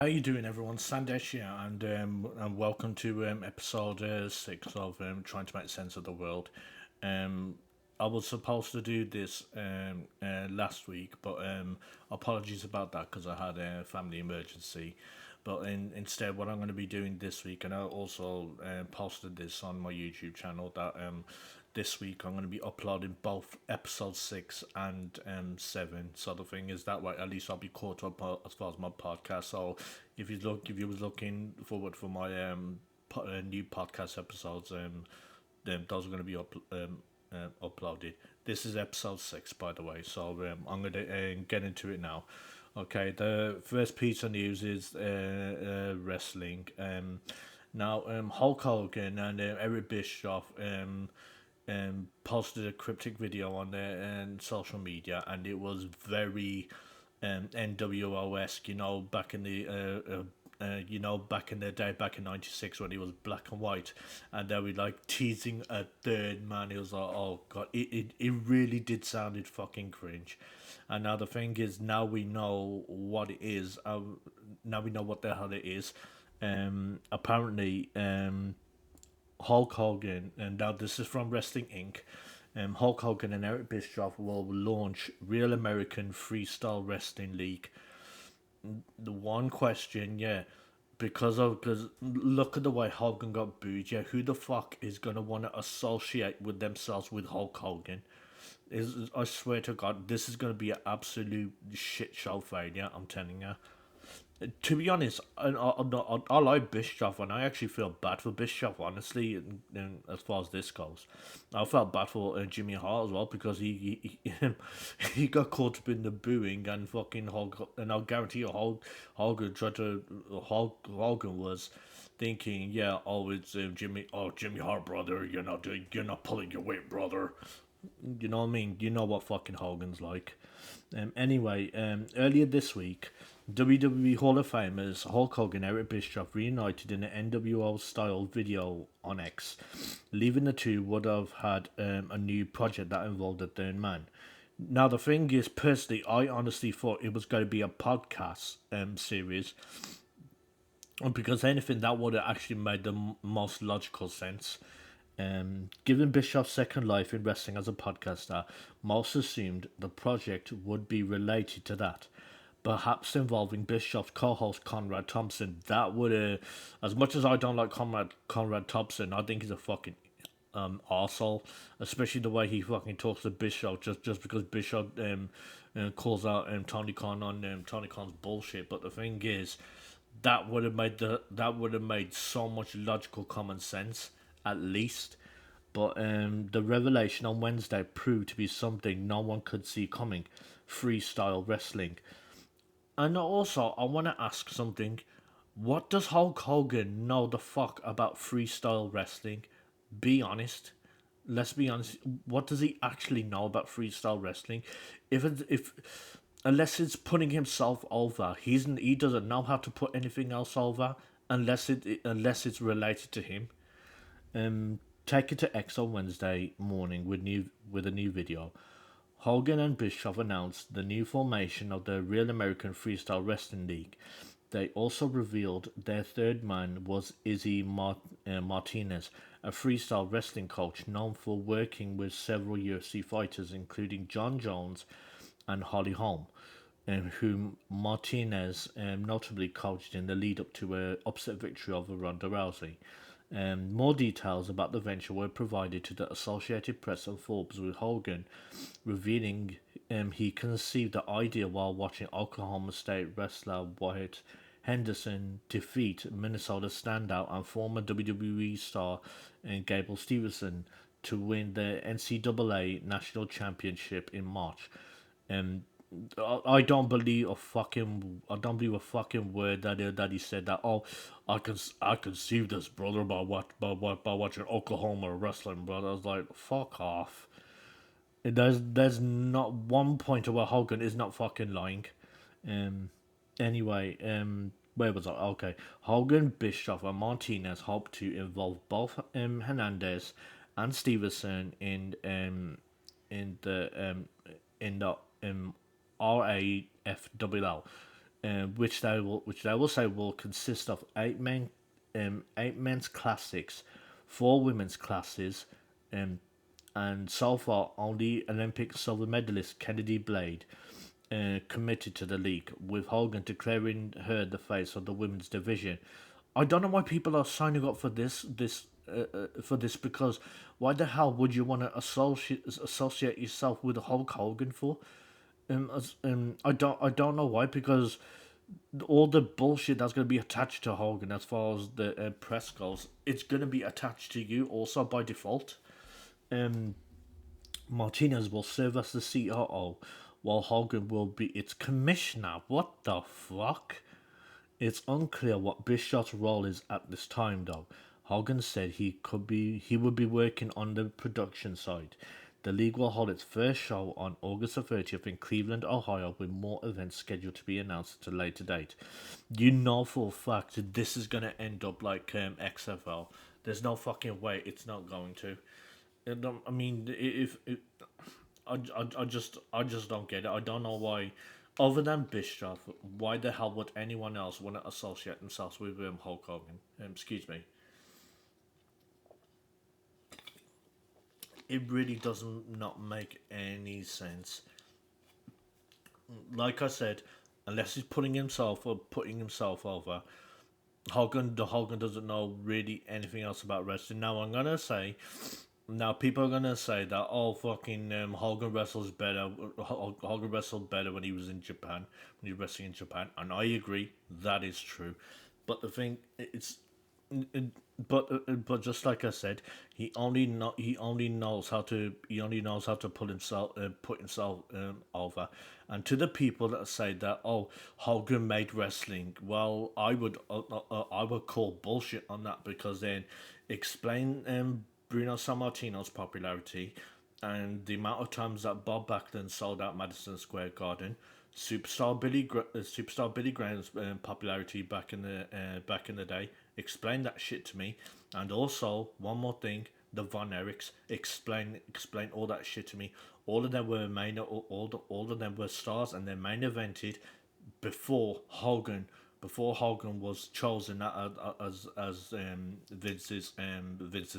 How you doing, everyone? Sandesh here, and welcome to episode 6 of Trying to Make Sense of the World. Um, I was supposed to do this last week, but apologies about that because I had a family emergency. But instead, what I'm going to be doing this week, and I also posted this on my YouTube channel, that this week I'm going to be uploading both episode 6 and 7. So the thing is that way, at least I'll be caught up as far as my podcast. So if you was looking forward for my new podcast episodes, then those are going to be uploaded. This is episode 6, by the way. So I'm going to get into it now. Okay, the first piece of news is wrestling. Hulk Hogan and Eric Bischoff posted a cryptic video on their social media, and it was very NWO-esque. Back in the back in the day, back in '96 when he was black and white, and they were like teasing a third man. It was like, oh god, it really did sounded fucking cringe. And now the thing is, now we know what it is. Now we know what the hell it is. Apparently, Hulk Hogan, and now this is from Wrestling Inc. Hulk Hogan and Eric Bischoff will launch Real American Freestyle Wrestling League. The one question, yeah, because look at the way Hogan got booed. Yeah, who the fuck is gonna want to associate with themselves with Hulk Hogan? I swear to God, this is gonna be an absolute shit show failure. I'm telling you. To be honest, I like Bischoff, and I actually feel bad for Bischoff, honestly, as far as this goes. I felt bad for Jimmy Hart as well because he got caught up in the booing and fucking Hulk, and I'll guarantee you Hogan was thinking, yeah, oh, it's Jimmy Hart, brother, you're not pulling your weight, brother. You know what I mean? You know what fucking Hogan's like. Anyway, earlier this week, WWE Hall of Famers Hulk Hogan and Eric Bischoff reunited in an NWO style video on X. Leaving the two would have had a new project that involved a third man. Now, the thing is, personally, I honestly thought it was going to be a podcast series because anything that would have actually made the most logical sense. Given Bischoff's second life in wrestling as a podcaster, most assumed the project would be related to that. Perhaps involving Bischoff's co-host Conrad Thompson. That would, as much as I don't like Conrad Thompson, I think he's a fucking arsehole. Especially the way he fucking talks to Bischoff, just because Bischoff calls out Tony Khan on Tony Khan's bullshit. But the thing is, that would have made so much logical common sense at least. But the revelation on Wednesday proved to be something no one could see coming: freestyle wrestling. And also, I want to ask something. What does Hulk Hogan know the fuck about freestyle wrestling? Be honest. Let's be honest. What does he actually know about freestyle wrestling? If unless it's putting himself over, he doesn't know how to put anything else over unless it's related to him. Take it to X on Wednesday morning with a new video. Hogan and Bischoff announced the new formation of the Real American Freestyle Wrestling League. They also revealed their third man was Martinez, a freestyle wrestling coach known for working with several UFC fighters, including John Jones and Holly Holm, whom Martinez notably coached in the lead up to an upset victory over Ronda Rousey. More details about the venture were provided to the Associated Press and Forbes, with Hogan revealing he conceived the idea while watching Oklahoma State wrestler Wyatt Henderson defeat Minnesota standout and former WWE star Gable Stevenson to win the NCAA National Championship in March. Um, I don't believe a fucking word that he said that. Oh, I conceived this, brother, by watching Oklahoma wrestling, brother. I was like, fuck off. There's not one point where Hogan is not fucking lying. Um anyway, where was I? Okay. Hogan, Bischoff and Martinez hope to involve both Hernandez and Stevenson in the in the RAFWL. which they will say will consist of eight men's classics, four women's classes, and so far only Olympic silver medalist Kennedy Blade committed to the league, with Hogan declaring her the face of the women's division. I don't know why people are signing up for this because why the hell would you want to associate yourself with Hulk Hogan for? I don't know why, because all the bullshit that's going to be attached to Hogan as far as the press goes, it's going to be attached to you also by default. Martinez will serve as the COO, while Hogan will be its commissioner. What the fuck? It's unclear what Bischoff's role is at this time, though. Hogan said he would be working on the production side. The league will hold its first show on August the 30th in Cleveland, Ohio, with more events scheduled to be announced at a later date. You know for a fact that this is going to end up like XFL. There's no fucking way it's not going to. I mean, I just don't get it. I don't know why. Other than Bischoff, why the hell would anyone else want to associate themselves with Hulk Hogan? Excuse me. It really doesn't not make any sense. Like I said, unless he's putting himself over, Hogan doesn't know really anything else about wrestling. Now people are gonna say that fucking Hogan wrestles better. Hogan wrestled better when he was in Japan, when he was wrestling in Japan, and I agree that is true. But the thing it's but just like I said, he only knows how to put himself over. And to the people that say that Hogan made wrestling, well, I would call bullshit on that, because then explain Bruno Sammartino's popularity and the amount of times that Bob Backlund sold out Madison Square Garden, Superstar Billy Graham's popularity back in the day. Explain that shit to me, and also one more thing: the Von Erichs. Explain all that shit to me. All of them were all of them were stars, and they main evented before Hogan was chosen as Vince's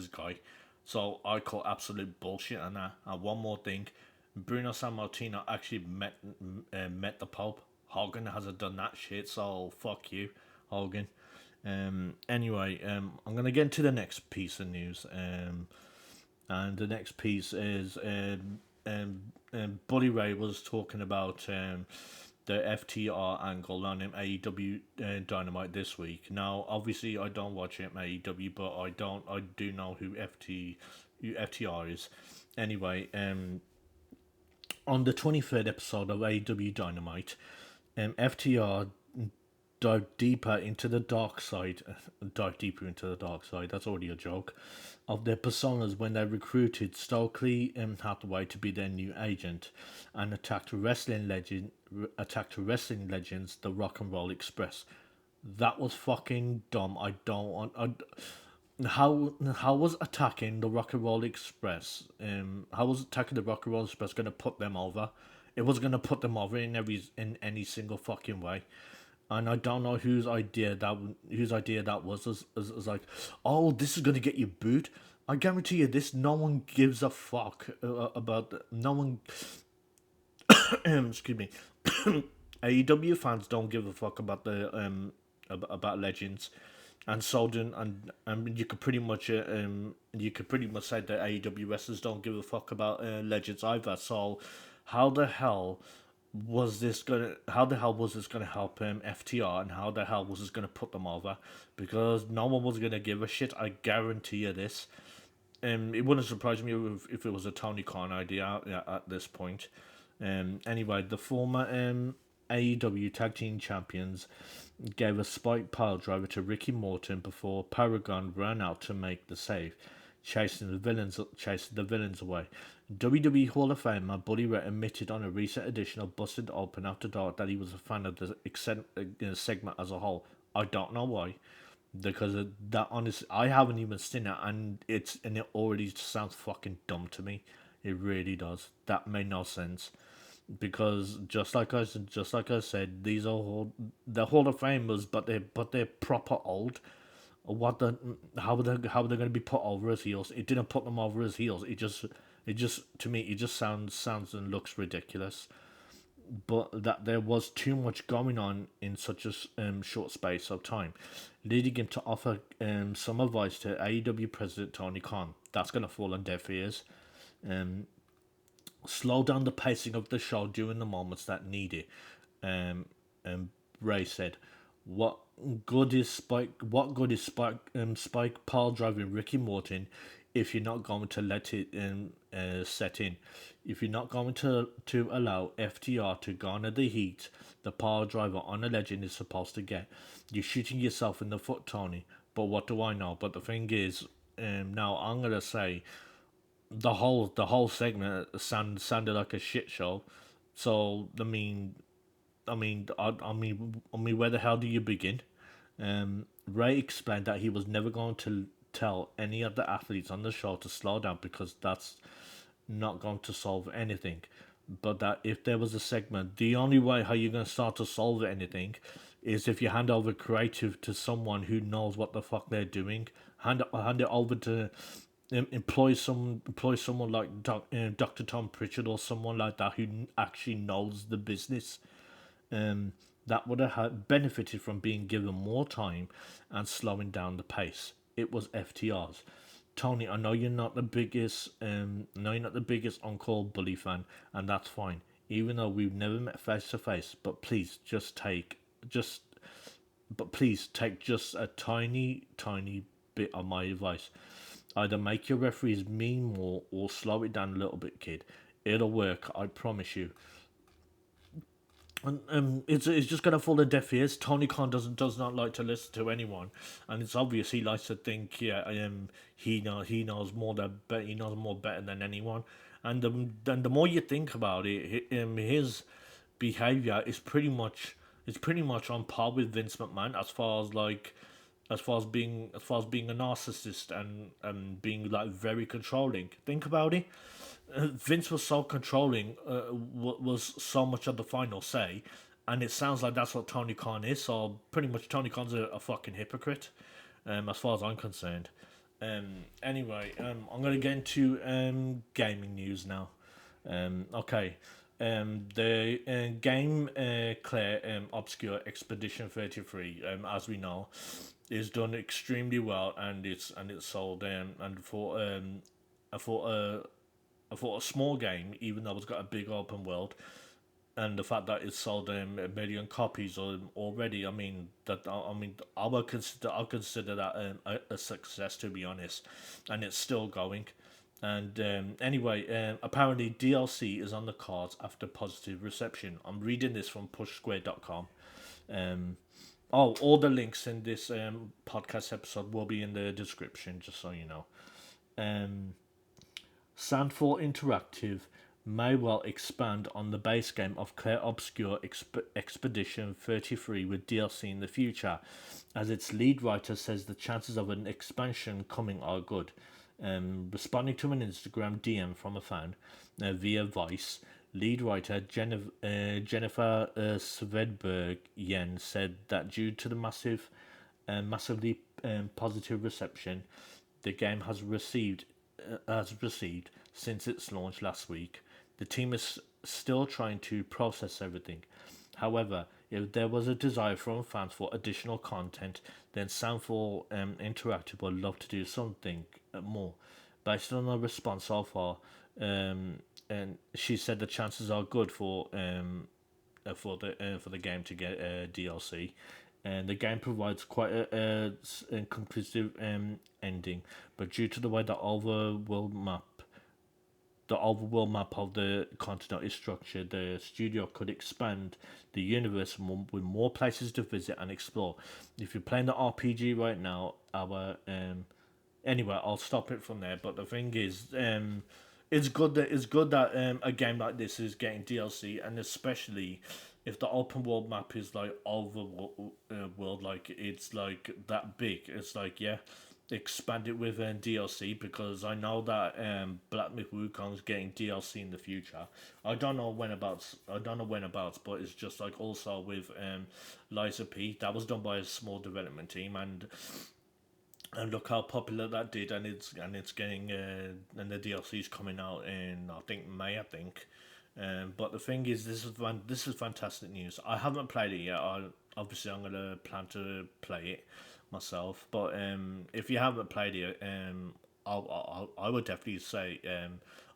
guy. So I call absolute bullshit on that. And one more thing, Bruno Sammartino actually met the Pope. Hogan hasn't done that shit, so fuck you, Hogan. Anyway, I'm gonna get into the next piece of news. And the next piece is Bully Ray was talking about the FTR angle on AEW Dynamite this week. Now, obviously, I don't watch AEW, but I do know who FTR is. Anyway, on the 23rd episode of AEW Dynamite, FTR dive deeper into the dark side. That's already a joke. Of their personas when they recruited Stokely Hathaway to be their new agent, and attacked wrestling legends, the Rock and Roll Express. That was fucking dumb. I don't want. How was attacking the Rock and Roll Express? How was attacking the Rock and Roll Express going to put them over? It was going to put them over in any single fucking way. And I don't know whose idea that was. As like, oh, this is gonna get you booed. I guarantee you, this no one gives a fuck about. No one. Excuse me. AEW fans don't give a fuck about the about legends, and so and you could pretty much say that AEW wrestlers don't give a fuck about legends either. So, how the hell was this gonna help FTR, and how the hell was this gonna put them over? Because no one was gonna give a shit. I guarantee you this. It wouldn't surprise me if it was a Tony Khan idea at this point. Anyway, the former AEW Tag Team Champions gave a spike pile driver to Ricky Morton before Paragon ran out to make the save, chasing the villains away. WWE Hall of Famer Bully Ray admitted on a recent edition of Busted Open After Dark that he was a fan of the segment as a whole. I don't know why, because that honestly, I haven't even seen it, and it already sounds fucking dumb to me. It really does. That made no sense. because just like I said, these are they're Hall of Famers, but they're proper old. What the how are they going to be put over as heels? It didn't put them over as heels. It just to me it just sounds and looks ridiculous. But that there was too much going on in such a short space of time, leading him to offer some advice to AEW President Tony Khan. That's going to fall on deaf ears. Um, Slow down the pacing of the show during the moments that need it. Um, Ray said, "What good is Spike? What good is Spike pile driving Ricky Morton if you're not going to let it set in? If you're not going to allow FTR to garner the heat the pile driver on a legend is supposed to get, you're shooting yourself in the foot, Tony. But what do I know? But the thing is, now I'm gonna say." The whole segment sounded like a shit show. So I mean, where the hell do you begin? Ray explained that he was never going to tell any of the athletes on the show to slow down because that's not going to solve anything. But that if there was a segment, the only way how you're going to start to solve anything is if you hand over creative to someone who knows what the fuck they're doing. Hand it over to employ someone like Dr. Tom Pritchard or someone like that who actually knows the business. Um, that would have benefited from being given more time and slowing down the pace. It was FTR's. Tony, I know you're not the biggest. I know you're not the biggest on-call bully fan, and that's fine. Even though we've never met face to face, just but please take just a tiny, tiny bit of my advice. Either make your referees mean more or slow it down a little bit, kid. It'll work, I promise you. And it's just gonna fall on deaf ears. Tony Khan does not like to listen to anyone, and it's obvious he likes to think he knows more he knows more better than anyone. And the more you think about it, his behavior is pretty much on par with Vince McMahon as far as being a narcissist and being like very controlling. Think about it. Vince was so controlling, was so much of the final say, and it sounds like that's what Tony Khan is. So pretty much Tony Khan's a fucking hypocrite, as far as I'm concerned. Anyway, I'm gonna get into gaming news now. Okay. The game Clair Obscur Expedition 33, as we know, is done extremely well, and it's sold and for a small game, even though it's got a big open world, and the fact that it's sold a million copies already, I consider that a success, to be honest, and it's still going. And anyway, apparently DLC is on the cards after positive reception. I'm reading this from pushsquare.com. Um, all the links in this podcast episode will be in the description, just so you know. Um, Sandfall Interactive may well expand on the base game of Clair Obscur Expedition 33 with DLC in the future, as its lead writer says the chances of an expansion coming are good. Responding to an Instagram DM from a fan via Vice, lead writer Jennifer Svedberg Yen said that due to the massively positive reception the game has received since its launch last week, the team is still trying to process everything. However, if there was a desire from fans for additional content, then Soundfall Interactive would love to do something more. Based on the response so far, and she said the chances are good for the game to get DLC, and the game provides quite a conclusive ending, but due to the way the overworld map of the continent is structured, the studio could expand the universe with more places to visit and explore. If you're playing the RPG right now, anyway, I'll stop it from there. But the thing is, it's good that a game like this is getting DLC, and especially if the open world map is like over world, like it's like that big. It's like, yeah. expand it with DLC, because I know that Black Myth Wukong's getting DLC in the future. I don't know when abouts. But it's just like also with Liza P. That was done by a small development team, and look how popular that did, and it's getting and the DLC's coming out in, I think, May. I think. But the thing is, this is fantastic news. I haven't played it yet. Obviously I'm gonna plan to play it myself. But if you haven't played it, I would definitely say,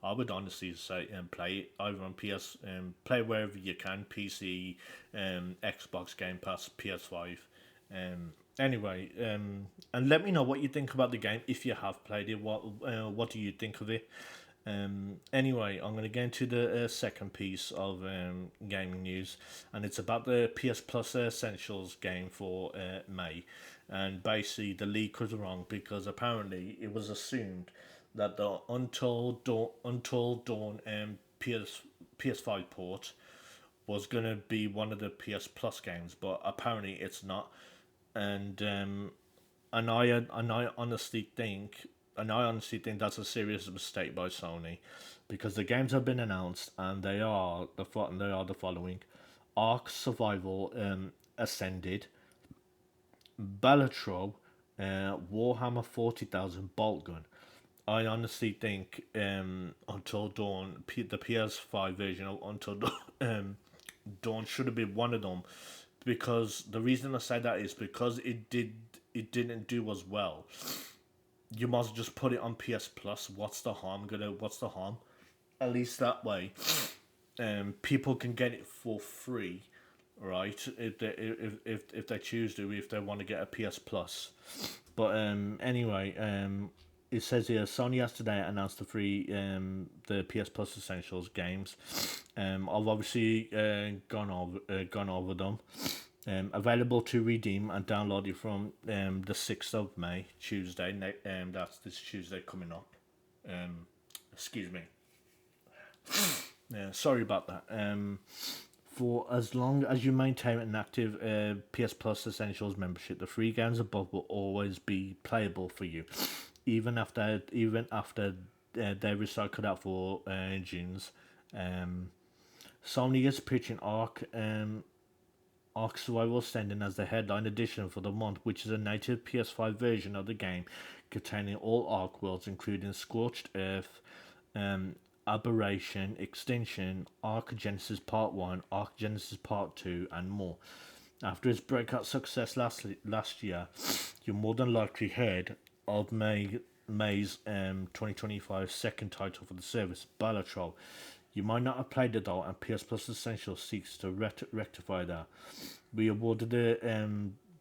I would honestly say, play it either on PS, play wherever you can, PC, Xbox Game Pass, PS5. Anyway, and let me know what you think about the game if you have played it. What do you think of it? Anyway, I'm going to get into the second piece of gaming news, and it's about the PS Plus Essentials game for May. And basically, the leak was wrong, because apparently it was assumed that the Until Dawn PS5 port was going to be one of the PS Plus games, but apparently it's not. And I honestly think that's a serious mistake by Sony, because the games have been announced, and they are the following: Ark Survival Ascended, Balatro, Warhammer 40,000 Bolt Gun. I honestly think Until Dawn, the PS5 version of Until Dawn should have been one of them, because the reason I say that is because it didn't do as well. You must just put it on PS Plus. What's the harm? At least that way, people can get it for free, right? If they choose to, if they want to get a PS Plus. But anyway, it says here Sony has today announced the PS Plus Essentials games. I've obviously gone over them. Available to redeem and download it from the 6th of May, Tuesday. That's this Tuesday coming up. Excuse me. Yeah, sorry about that. For as long as you maintain an active PS Plus Essentials membership, the free games above will always be playable for you, even after they're recycled out for engines. Sony is pitching Ark Survival Ascending as the headline edition for the month, which is a native PS5 version of the game containing all Ark worlds, including Scorched Earth, Aberration, Extinction, Ark Genesis Part 1, Ark Genesis Part 2, and more. After its breakout success last year, you more than likely heard of May's 2025 second title for the service, Balatro. You might not have played it though, and PS Plus Essentials seeks to rectify that. We awarded the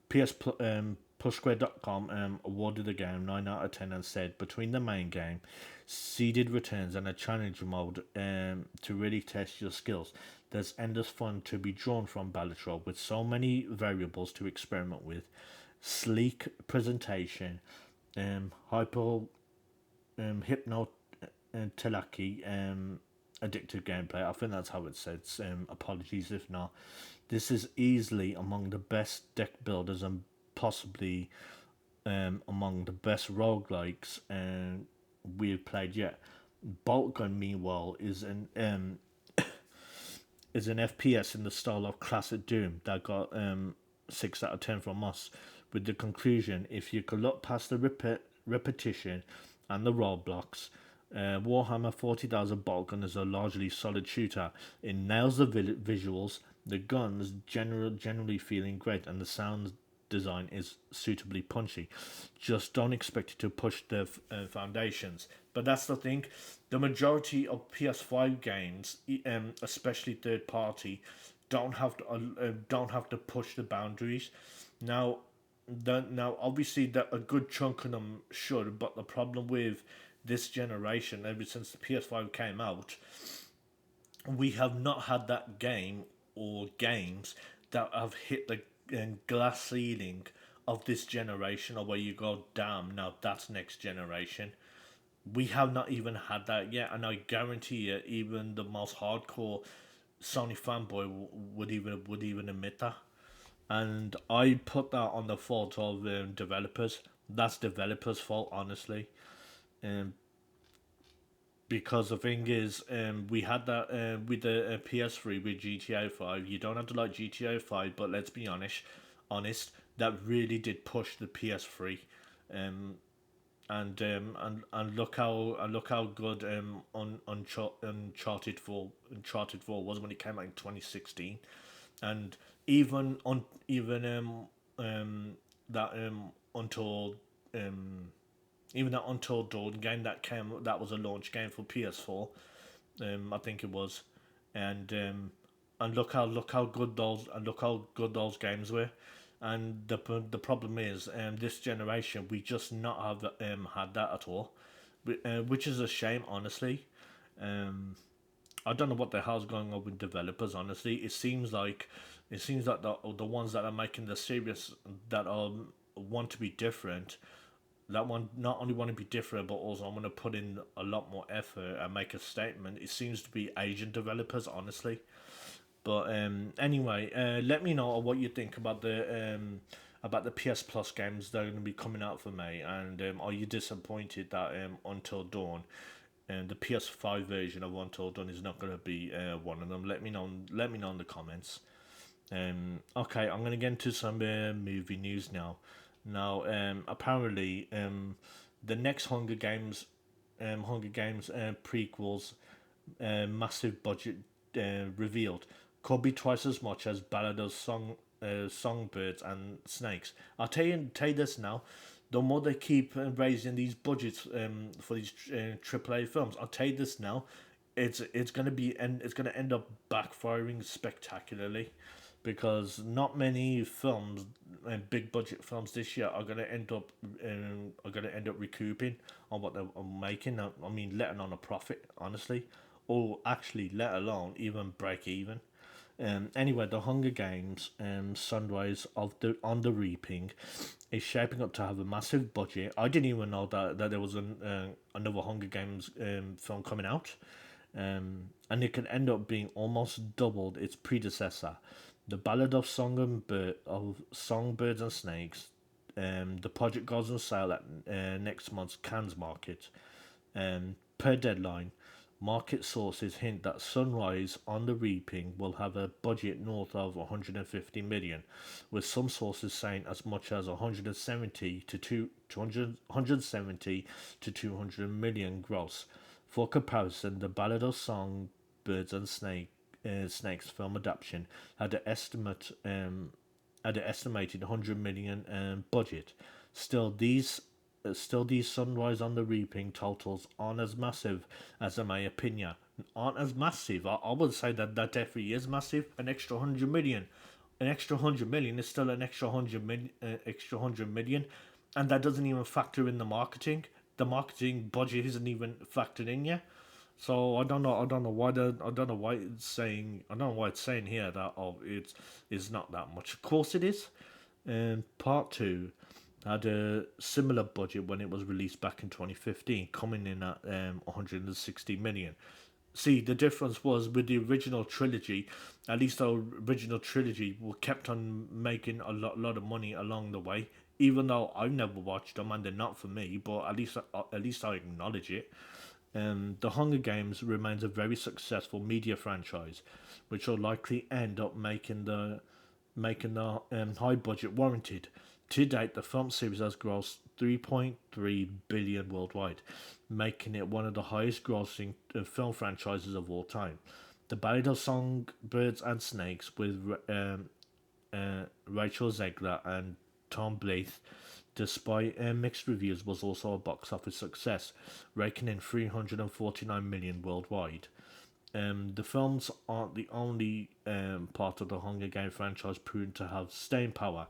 PlushSquare.com awarded the game 9 out of 10 and said, between the main game, seeded returns, and a challenge mode to really test your skills, there's endless fun to be drawn from Balatro, with so many variables to experiment with. Sleek presentation, hypnotelaki, addictive gameplay. I think that's how it says. Apologies if not. This is easily among the best deck builders, and possibly among the best roguelikes we've played yet. Bolt Gun, meanwhile, is an FPS in the style of classic Doom that got 6 out of 10 from us, with the conclusion: if you could look past the repetition and the roadblocks, Warhammer 40,000 Bolt Gun is a largely solid shooter. It nails the visuals, the guns generally feeling great, and the sound design is suitably punchy. Just don't expect it to push the foundations. But that's the thing. The majority of PS5 games, especially third party, don't have to push the boundaries. Now obviously that a good chunk of them should, but the problem with this generation, ever since the PS5 came out, we have not had that game or games that have hit the glass ceiling of this generation, or where you go, damn, now that's next generation. We have not even had that yet, and I guarantee you, even the most hardcore Sony fanboy would even admit that. and I put that on the fault of developers. That's developers' fault, honestly. Um, because the thing is, we had that with the PS3 with GTA 5. You don't have to like GTA 5, but let's be honest, that really did push the PS3. Um, and look how good Uncharted 4 was when it came out in 2016, and even that until um even that Until Dawn game that was a launch game for PS4, I think it was, and look how good those games were, and the problem is this generation we just not have had that at all, which is a shame, honestly. Um, I don't know what the hell's going on with developers. Honestly, it seems like the ones that are making the serious that want to be different, that one not only want to be different but also want to put in a lot more effort and make a statement. It seems to be Asian developers, honestly. But anyway, let me know what you think about the PS Plus games that are going to be coming out for May, and are you disappointed that Until Dawn and the PS5 version of Until Dawn is not going to be one of them? Let me know. Let me know in the comments. Okay, I'm gonna get into some movie news now. Now, apparently, the next Hunger Games prequels, massive budget revealed, could be twice as much as Ballad of Songbirds and Snakes. Tell you this now. The more they keep raising these budgets for these AAA films, I'll tell you this now. It's gonna be and it's gonna end up backfiring spectacularly, because not many films and big budget films this year are gonna end up recouping on what they're making. I mean, let alone a profit, honestly, or actually let alone even break even. Anyway, the Hunger Games Sunrise of the on the Reaping is shaping up to have a massive budget. I didn't even know that there was another Hunger Games film coming out, and it could end up being almost doubled its predecessor. The Ballad of Songbirds and Snakes. The project goes on sale at next month's Cannes market. Per deadline, market sources hint that Sunrise on the Reaping will have a budget north of 150 million, with some sources saying as much as 170 to 200 million gross. For comparison, the Ballad of Songbirds and Snakes film adaptation had an estimated 100 million budget. Still, these Sunrise on the Reaping totals aren't as massive as in my opinion. Aren't as massive. I would say that definitely is massive. An extra 100 million is still an extra 100 million, and that doesn't even factor in the marketing. The marketing budget isn't even factored in yet. So I don't know why I don't know why it's saying I don't know why it's saying here that it's not that much. Of course it is. Part two had a similar budget when it was released back in 2015, coming in at 160 million. See, the difference was with the original trilogy. At least the original trilogy kept on making a lot of money along the way. Even though I've never watched them and they're not for me, but at least I acknowledge it. The Hunger Games remains a very successful media franchise, which will likely end up making the high budget warranted. To date, the film series has grossed 3.3 billion worldwide, making it one of the highest grossing film franchises of all time. The Ballad of Songbirds and Snakes with Rachel Zegler and Tom Blyth, despite mixed reviews, was also a box office success, raking in 349 million worldwide. The films aren't the only part of the Hunger Games franchise proven to have staying power.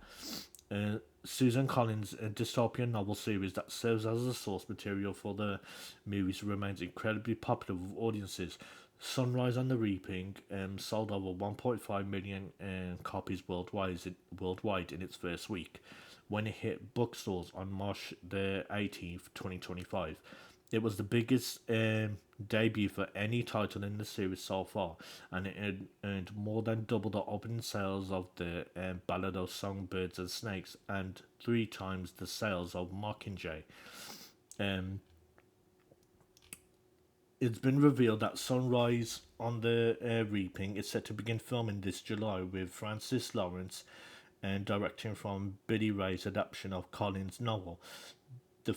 Susan Collins' dystopian novel series that serves as the source material for the movies remains incredibly popular with audiences. Sunrise on the Reaping sold over 1.5 million copies worldwide in its first week, when it hit bookstores on March the 18th, 2025. It was the biggest debut for any title in the series so far, and it earned more than double the opening sales of the Ballad of Songbirds and Snakes, and 3 times the sales of Mockingjay. Um, it's been revealed that Sunrise on the Reaping is set to begin filming this July, with Francis Lawrence and directing from Billy Ray's adaptation of Collins' novel. The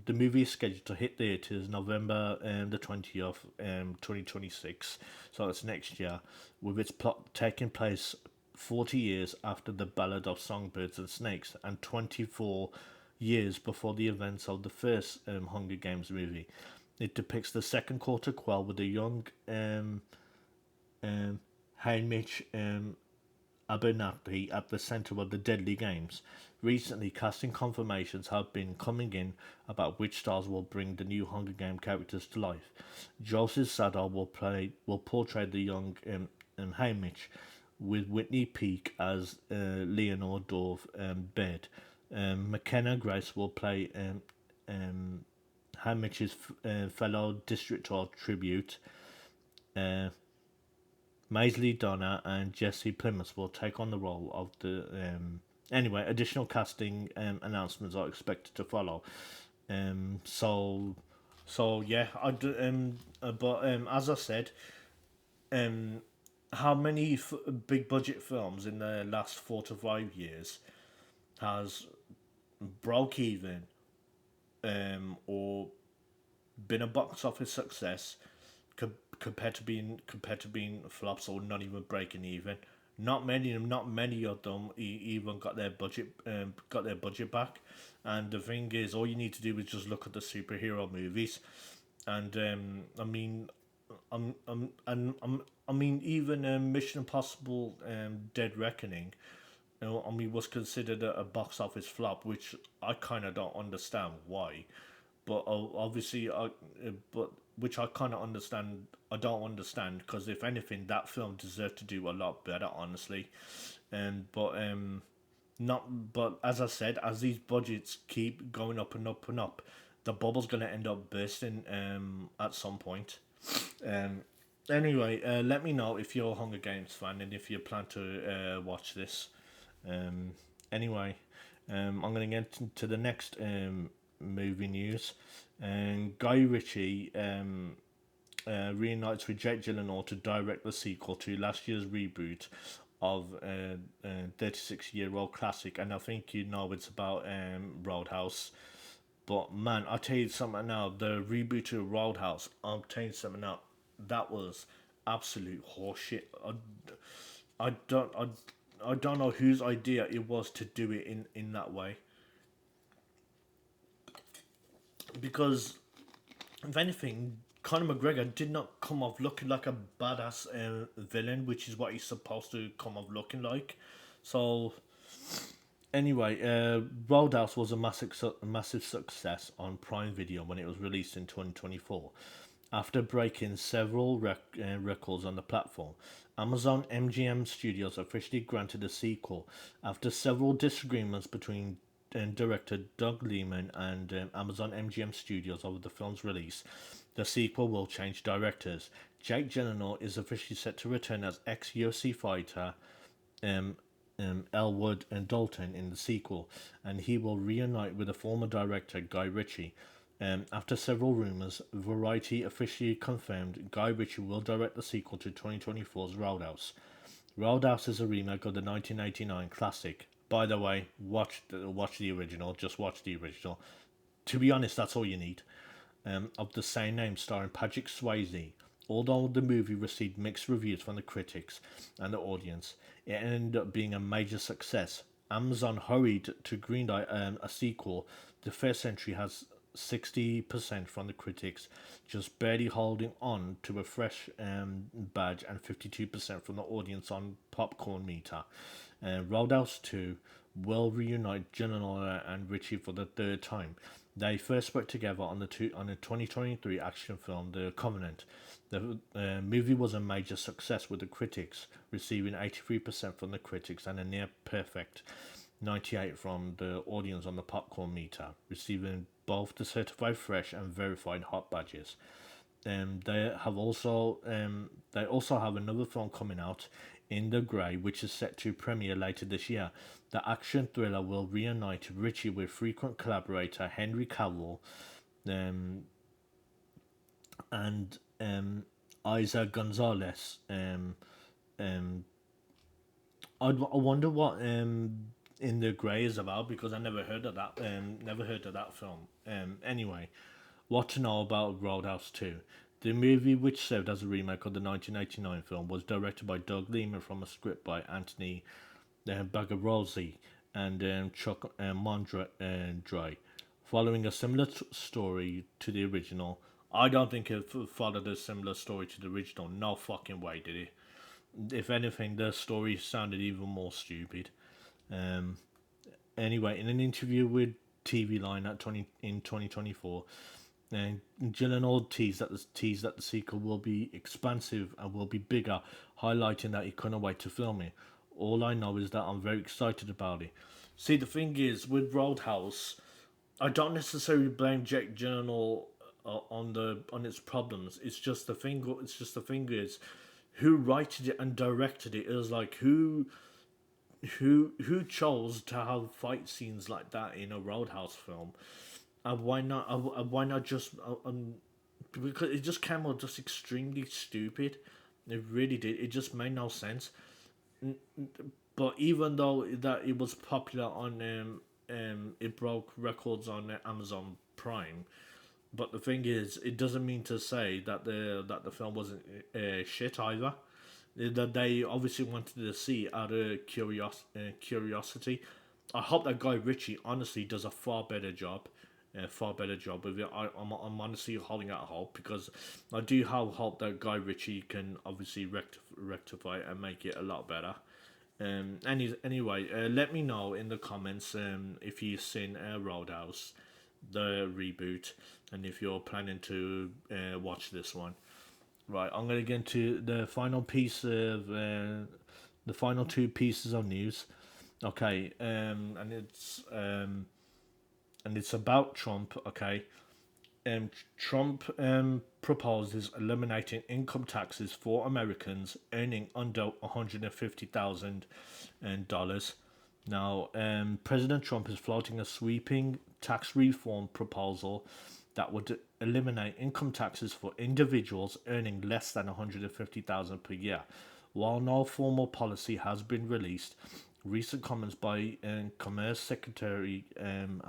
movie is scheduled to hit theaters November the 20th, 2026. So it's next year, with its plot taking place 40 years after the Ballad of Songbirds and Snakes and 24 years before the events of the first Hunger Games movie. It depicts the second quarter quell with a young Hamish Abernathy at the centre of the deadly games. Recently, casting confirmations have been coming in about which stars will bring the new Hunger Game characters to life. Joseph Sadar will portray the young Hamish, with Whitney Peake as Leonore Dove Baird. McKenna Grace will play Hamish's fellow District of Tribute. Maisley Donna and Jesse Plymouth will take on the role of the. Anyway, additional casting announcements are expected to follow. So yeah, but as I said, how many big budget films in the last 4 to 5 years has broke even, or been a box office success, compared to being flops or not even breaking even? Not many of them even got their budget back. And the thing is, all you need to do is just look at the superhero movies, and I mean, even Mission Impossible Dead Reckoning, was considered a box office flop, which I kind of don't understand why. But obviously, but which I kind of understand. I don't understand, because if anything, that film deserved to do a lot better, honestly. But not. But as I said, as these budgets keep going up and up and up, the bubble's gonna end up bursting at some point. Um, anyway, let me know if you're a Hunger Games fan and if you plan to watch this. Um, anyway, I'm gonna get to the next movie news. And Guy Ritchie reunites with Jake Gyllenhaal to direct the sequel to last year's reboot of 36-year-old classic, and I think you know it's about RoadHouse. But man, I'll tell you something now. The reboot of RoadHouse, I'll tell you something now. That was absolute horseshit. I don't I don't know whose idea it was to do it in that way. Because if anything, Conor McGregor did not come off looking like a badass villain, which is what he's supposed to come off looking like. So anyway, Roadhouse was a massive success on Prime Video when it was released in 2024. After breaking several records on the platform, Amazon MGM Studios officially granted a sequel after several disagreements between director Doug Liman and Amazon MGM Studios over the film's release. The sequel will change directors. Jake Gyllenhaal is officially set to return as ex-UFC fighter Elwood and Dalton in the sequel, and he will reunite with the former director Guy Ritchie. After several rumours, Variety officially confirmed Guy Ritchie will direct the sequel to 2024's Roadhouse. Roadhouse is a remake of the 1989 classic. By the way, watch the original. Just watch the original. To be honest, that's all you need. Of the same name, starring Patrick Swayze. Although the movie received mixed reviews from the critics and the audience, it ended up being a major success. Amazon hurried to greenlight a sequel. The first entry has 60% from the critics, just barely holding on to a fresh badge, and 52% from the audience on popcorn meter. Roadhouse 2 will reunite Gyllenhaal and Ritchie for the third time. They first worked together on the 2023 action film The Covenant. The movie was a major success with the critics, receiving 83% from the critics and a near perfect 98 from the audience on the popcorn meter, receiving both the certified fresh and verified hot badges. They also have another film coming out, In the Grey, which is set to premiere later this year. The action thriller will reunite Ritchie with frequent collaborator Henry Cavill, um, and Isa Gonzalez. Um, I wonder what In the Grey is about, because I never heard of that. Never heard of that film. Anyway, what to know about Roadhouse 2? The movie, which served as a remake of the 1989 film, was directed by Doug Liman from a script by Anthony Bagarozzi and Chuck Mondre, following a similar story to the original. I don't think it followed a similar story to the original. No fucking way did it. If anything, the story sounded even more stupid. Um, anyway, in an interview with TV Line in 2024, and Gyllenhaal teased that the sequel will be expansive and will be bigger, highlighting that he couldn't wait to film it. All I know is that I'm very excited about it. See, the thing is, with Roadhouse, I don't necessarily blame Jake Gyllenhaal on its problems. It's just the thing. It's just the thing is, who wrote it and directed it. It was like who chose to have fight scenes like that in a Roadhouse film, and why not? Why not just? Because it just came out just extremely stupid. It really did. It just made no sense. But even though that it was popular on it broke records on Amazon Prime. But the thing is, it doesn't mean to say that the film wasn't shit either. That they obviously wanted to see out of curiosity. I hope that Guy Ritchie honestly does a far better job with it. I'm honestly holding out hope, because I do have hope that Guy Ritchie can obviously rectify it and make it a lot better. Anyway, let me know in the comments if you've seen Roadhouse, the reboot, and if you're planning to watch this one. Right, I'm gonna get into the final piece of the final two pieces of news. Okay, and it's about Trump. Okay, Trump proposes eliminating income taxes for Americans earning under $150,000. Now, President Trump is floating a sweeping tax reform proposal that would eliminate income taxes for individuals earning less than 150,000 per year. While no formal policy has been released, recent comments by Commerce Secretary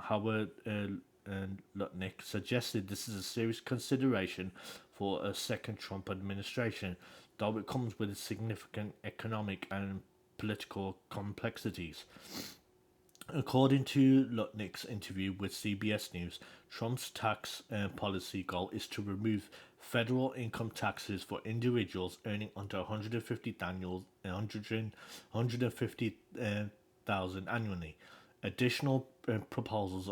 Howard Lutnick suggested this is a serious consideration for a second Trump administration, though it comes with significant economic and political complexities. According to Lutnick's interview with CBS News, Trump's tax policy goal is to remove federal income taxes for individuals earning under 150,000 annually. Additional proposals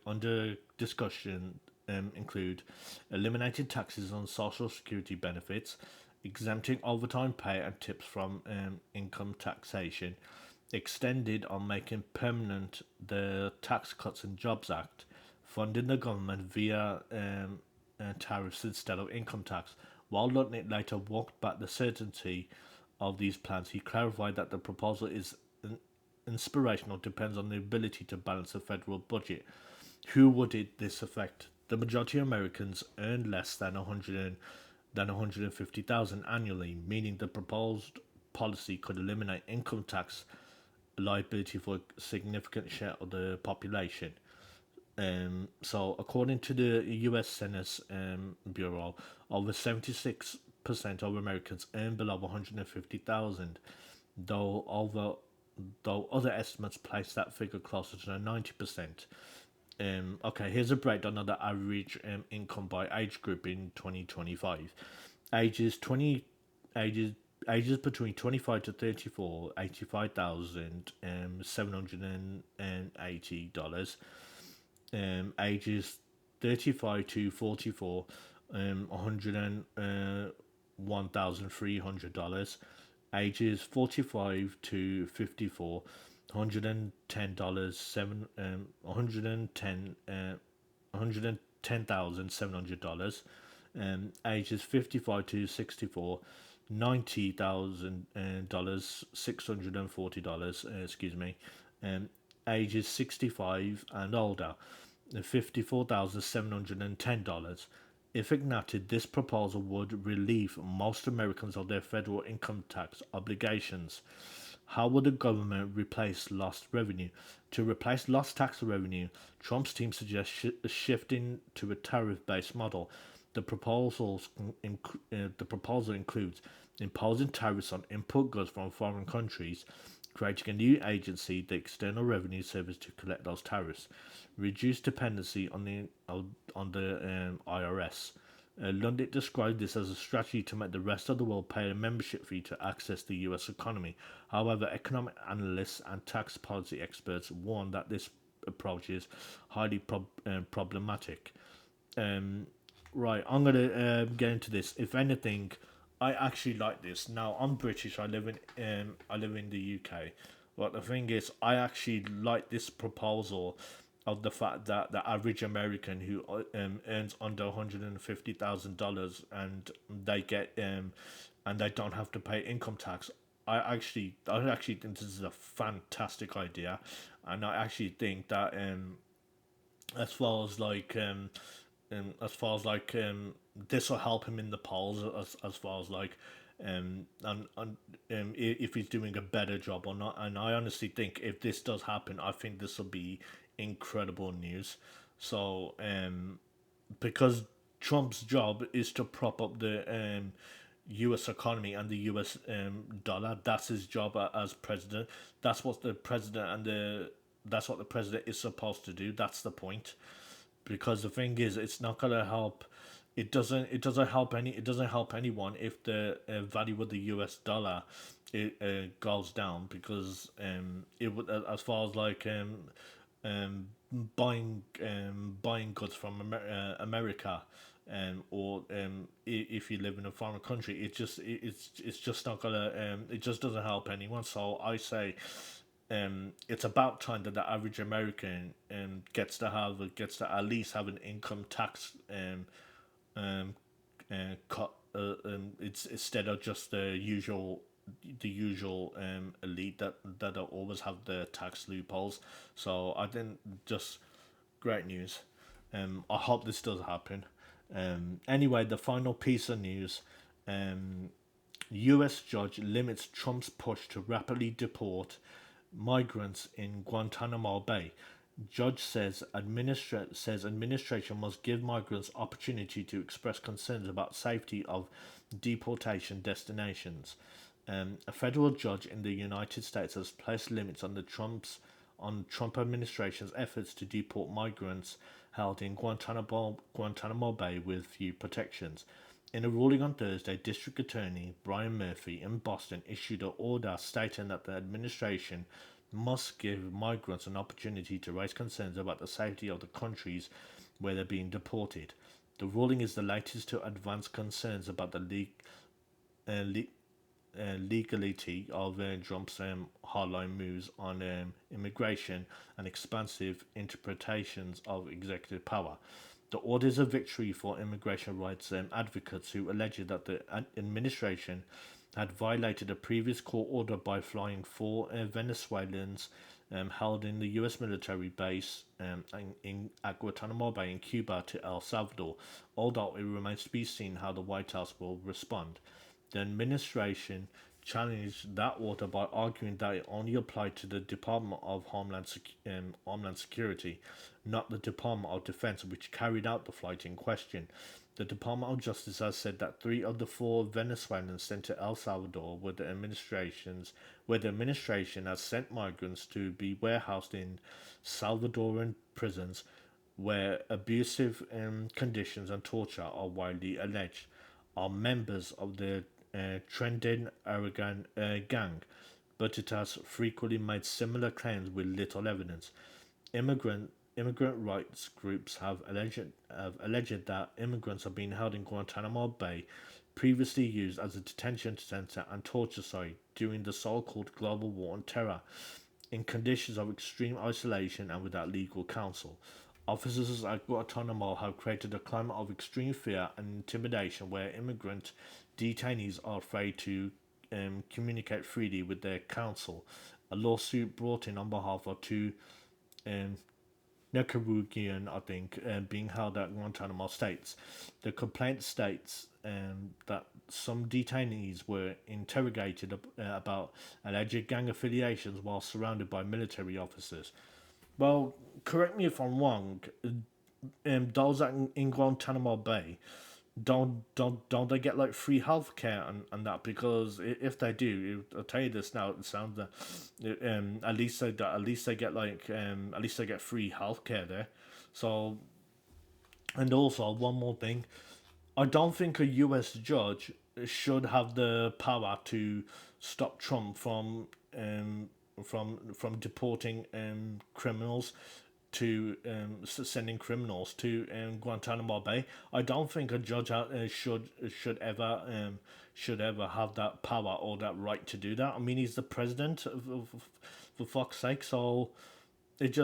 under discussion include eliminating taxes on Social Security benefits, exempting overtime pay and tips from income taxation, extended on making permanent the Tax Cuts and Jobs Act, funding the government via tariffs instead of income tax. While Lutnick later walked back the certainty of these plans, he clarified that the proposal is inspirational, depends on the ability to balance the federal budget. Who would this affect? The majority of Americans earn less than 150,000 annually, meaning the proposed policy could eliminate income tax liability for a significant share of the population. So, according to the U.S. Census Bureau, over 76% of Americans earn below 150,000, though other estimates place that figure closer to 90%. Okay, here's a breakdown of the average income by age group in 2025. Ages between 25 to 34, $85,780. Ages 35 to 44, $101,300. Ages 45 to 54, $110 seven $110,700, ages 55 to 64, $90,000, $640, excuse me, um, ages 65 and older, $54,710. If enacted, this proposal would relieve most Americans of their federal income tax obligations. How would the government replace lost revenue? To replace lost tax revenue, Trump's team suggests shifting to a tariff-based model. The proposal includes imposing tariffs on import goods from foreign countries, creating a new agency, the External Revenue Service, to collect those tariffs, reduce dependency on the IRS. Lundin described this as a strategy to make the rest of the world pay a membership fee to access the US economy. However, economic analysts and tax policy experts warn that this approach is highly problematic. Um, right, I'm gonna get into this. If anything, I actually like this. Now, I'm British. I live in the UK. But the thing is, I actually like this proposal of the fact that the average American who earns under $150,000 and they don't have to pay income tax. I actually think this is a fantastic idea, and I actually think that as far as like this will help him in the polls as far as like if he's doing a better job or not. And I honestly think if this does happen, I think this will be incredible news. So because Trump's job is to prop up the U.S. economy and the U.S. Dollar. That's his job as president. That's what the president and the that's what the president is supposed to do. That's the point. Because the thing is, it's not gonna help. It doesn't help anyone if the value of the U.S. dollar goes down, because it would, as far as like um, buying goods from America, or if you live in a foreign country, it's just not gonna it just doesn't help anyone. So I say it's about time that the average American gets to at least have an income tax um, cut. It's instead of just the usual elite that always have the tax loopholes. So I think just great news. I hope this does happen. Anyway, the final piece of news. U.S. judge limits Trump's push to rapidly deport migrants in Guantanamo Bay. Judge says administration must give migrants opportunity to express concerns about safety of deportation destinations. A federal judge in the United States has placed limits on Trump administration's efforts to deport migrants held in Guantanamo Bay with few protections. In a ruling on Thursday, District Attorney Brian Murphy in Boston issued an order stating that the administration must give migrants an opportunity to raise concerns about the safety of the countries where they're being deported. The ruling is the latest to advance concerns about the legality of Trump's hardline moves on immigration and expansive interpretations of executive power. The order is a victory for immigration rights advocates who alleged that the administration had violated a previous court order by flying four Venezuelans held in the U.S. military base at Guantanamo Bay in Cuba to El Salvador, although it remains to be seen how the White House will respond. The administration challenged that order by arguing that it only applied to the Department of Homeland Security, not the Department of Defense, which carried out the flight in question. The Department of Justice has said that three of the four Venezuelans sent to El Salvador where the administration has sent migrants to be warehoused in Salvadoran prisons where abusive conditions and torture are widely alleged, are members of the Trending Aragon gang, but it has frequently made similar claims with little evidence. Immigrant rights groups have alleged that immigrants are being held in Guantanamo Bay, previously used as a detention center and torture site during the so-called global war on terror. in conditions of extreme isolation and without legal counsel. Officers at Guantanamo have created a climate of extreme fear and intimidation where immigrant detainees are afraid to communicate freely with their counsel. A lawsuit brought in on behalf of two um, Nicaraguan, I think, being held at Guantanamo states. The complaint states that some detainees were interrogated about alleged gang affiliations while surrounded by military officers. Well, correct me if I'm wrong. Those in Guantanamo Bay, don't they get like free healthcare and that? Because if they do, I'll tell you this now. It sounds that at least they get like at least they get free healthcare there. So, and also one more thing, I don't think a U.S. judge should have the power to stop Trump from deporting criminals to sending criminals to Guantanamo Bay. I don't think a judge should ever have that power or that right to do that. I mean, he's the president for fuck's sake. So it's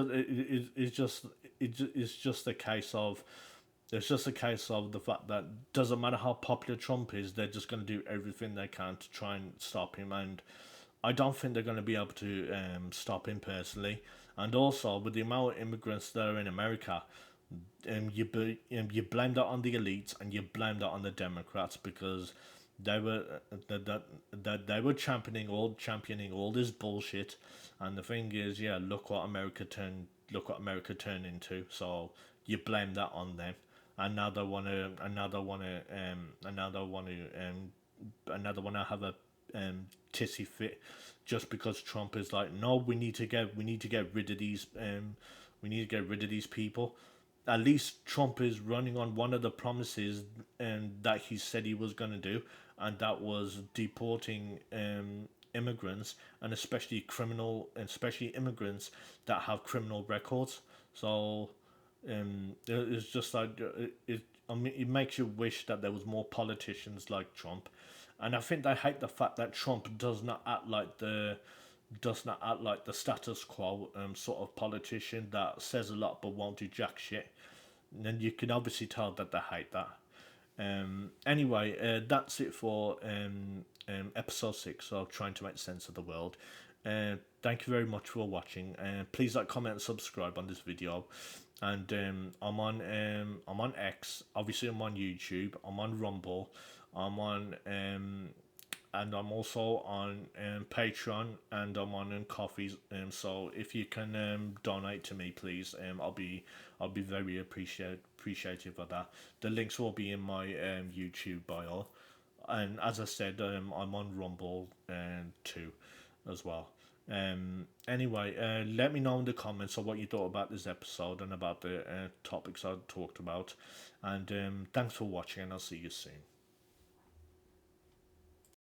just a case of the fact that doesn't matter how popular Trump is, they're just going to do everything they can to try and stop him. And I don't think they're going to be able to stop him personally. And also, with the amount of immigrants that are in America, you blame that on the elites and you blame that on the Democrats because they were they were championing all this bullshit. And the thing is, yeah, look what America turned into. So you blame that on them, and now they wanna have a tissy fit just because Trump is like, no, we need to get rid of these people. At least Trump is running on one of the promises that he said he was going to do, and that was deporting immigrants, and especially immigrants that have criminal records. So it's just like I mean, it makes you wish that there was more politicians like Trump, and I think they hate the fact that Trump does not act like the status quo sort of politician that says a lot but won't do jack shit. And then you can obviously tell that they hate that. Anyway, that's it for episode 6 of Trying to Make Sense of the World. Thank you very much for watching. Please like, comment, and subscribe on this video. And I'm on X. Obviously, I'm on YouTube. I'm on Rumble. I'm on and I'm also on Patreon, and I'm on Coffees. So if you can donate to me, please, I'll be very appreciative of that. The links will be in my YouTube bio, and as I said, I'm on Rumble too, as well. Anyway, let me know in the comments of what you thought about this episode and about the topics I talked about. And thanks for watching, and I'll see you soon.